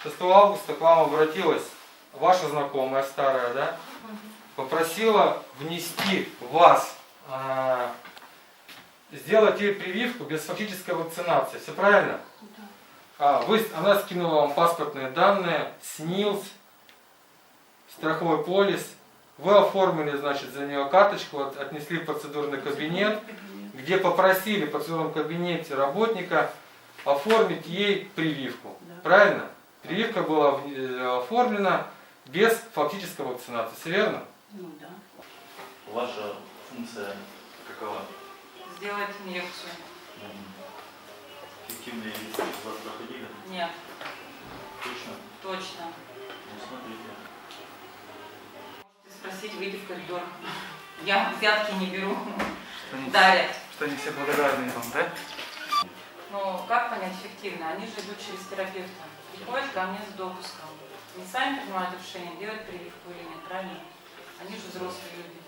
6 августа к вам обратилась ваша знакомая старая, да? Попросила внести вас, сделать ей прививку без фактической вакцинации. Все правильно? Да. Она скинула вам паспортные данные, СНИЛС, страховой полис. Вы оформили, значит, за нее карточку, отнесли в процедурный кабинет, где попросили в процедурном кабинете работника оформить ей прививку. Да. Правильно? Прививка была оформлена без фактической вакцинации. Все верно? Ну да. Ваша функция какова? Сделать инъекцию. Эффективные инъекции у вас проходили? Нет. Точно? Точно. Ну, смотрите. Можете спросить, выйти в коридор. Я взятки не беру. Дарят. Что они все благодарны вам, да? Ну, как понять эффективно? Они же идут через терапевта. Приходят ко мне с допуском. Они сами принимают решение, делать прививку или нет, правильно? Они же взрослые люди.